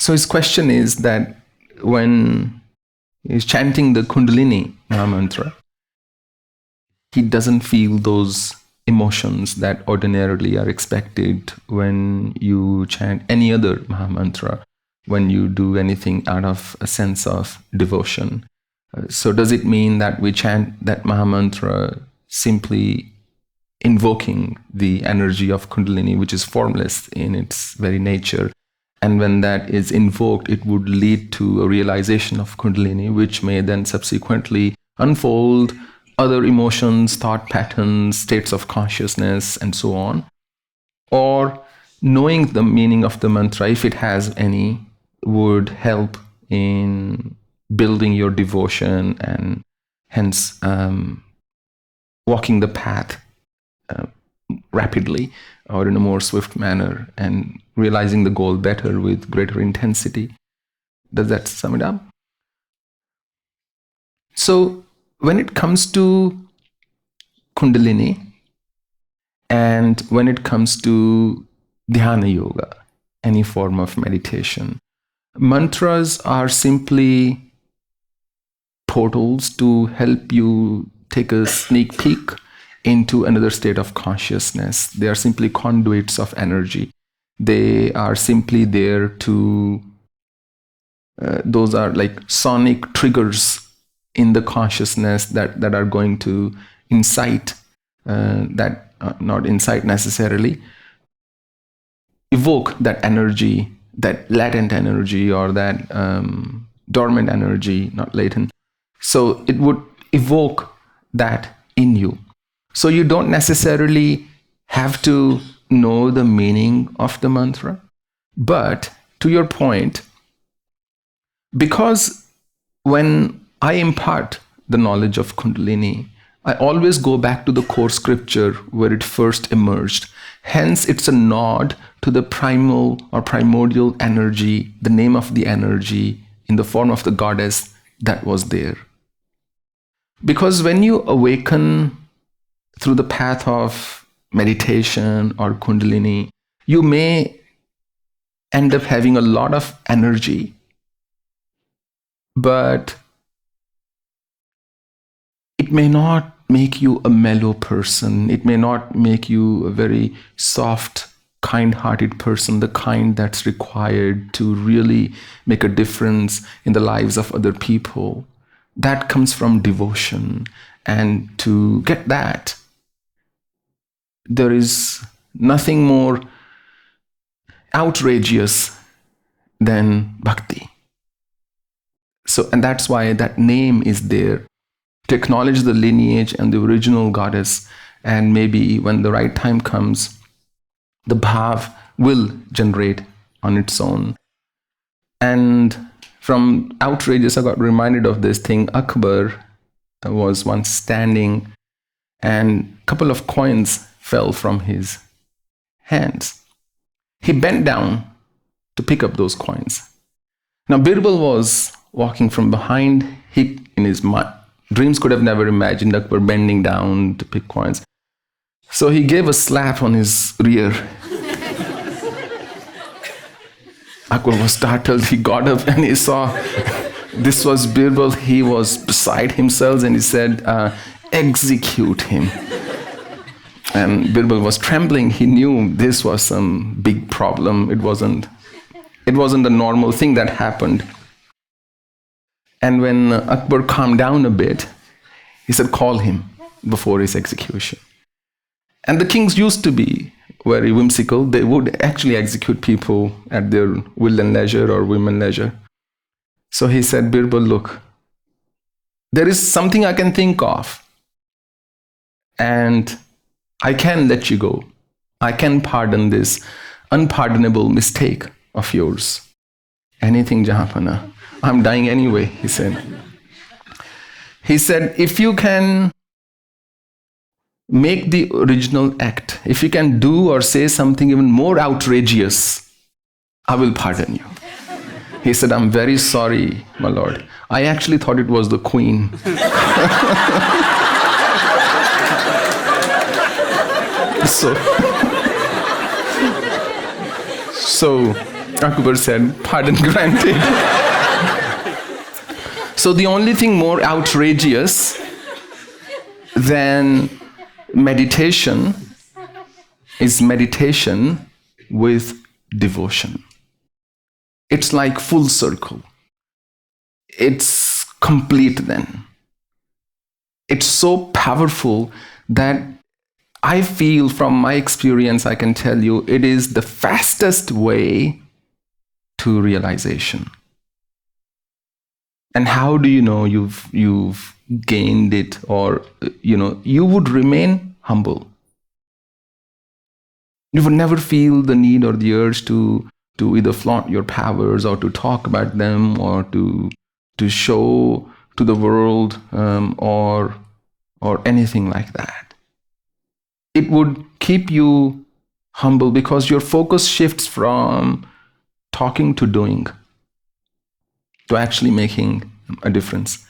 So his question is that when he's chanting the Kundalini Mahamantra, he doesn't feel those emotions that ordinarily are expected when you chant any other Mahamantra, when you do anything out of a sense of devotion. So does it mean that we chant that Mahamantra simply invoking the energy of Kundalini, which is formless in its very nature? And when that is invoked, it would lead to a realization of Kundalini, which may then subsequently unfold other emotions, thought patterns, states of consciousness, and so on. Or knowing the meaning of the mantra, if it has any, would help in building your devotion and hence walking the path rapidly or in a more swift manner and realizing the goal better with greater intensity. Does that sum it up? So when it comes to Kundalini and when it comes to Dhyana Yoga, any form of meditation, mantras are simply portals to help you take a sneak peek into another state of consciousness. They are simply conduits of energy. They are simply there to, those are like sonic triggers in the consciousness that are going to incite, not incite necessarily, evoke that energy, that latent energy or that dormant energy, not latent. So it would evoke that in you. So you don't necessarily have to know the meaning of the mantra. But to your point, because when I impart the knowledge of Kundalini, I always go back to the core scripture where it first emerged. Hence, it's a nod to the primal or primordial energy, the name of the energy in the form of the goddess that was there. Because when you awaken through the path of meditation or Kundalini, you may end up having a lot of energy, but it may not make you a mellow person. It may not make you a very soft, kind-hearted person, the kind that's required to really make a difference in the lives of other people. That comes from devotion. And to get that, there is nothing more outrageous than bhakti. So, and that's why that name is there, to acknowledge the lineage and the original goddess. And maybe when the right time comes, the bhav will generate on its own. And from outrageous, I got reminded of this thing. Akbar was once standing and a couple of coins fell from his hands. He bent down to pick up those coins. Now Birbal was walking from behind. He, in his dreams, could have never imagined Akbar bending down to pick coins. So he gave a slap on his rear. Akbar was startled. He got up and he saw this was Birbal. He was beside himself and he said, execute him. And Birbal was trembling. He knew this was some big problem. It wasn't a normal thing that happened. And when Akbar calmed down a bit, he said, call him before his execution. And the kings used to be very whimsical. They would actually execute people at their will and leisure or whim and leisure. So he said, Birbal, look, there is something I can think of. And I can let you go. I can pardon this unpardonable mistake of yours. Anything, Jahapana. I'm dying anyway, he said. He said, if you can make the original act, if you can do or say something even more outrageous, I will pardon you. He said, I'm very sorry, my lord. I actually thought it was the queen. So Akbar said, pardon granted. So the only thing more outrageous than meditation is meditation with devotion. It's like full circle. It's complete then. It's so powerful that I feel from my experience, I can tell you, it is the fastest way to realization. And how do you know you've gained it, or you would remain humble. You would never feel the need or the urge to either flaunt your powers or to talk about them or to show to the world or anything like that. It would keep you humble because your focus shifts from talking to doing, to actually making a difference.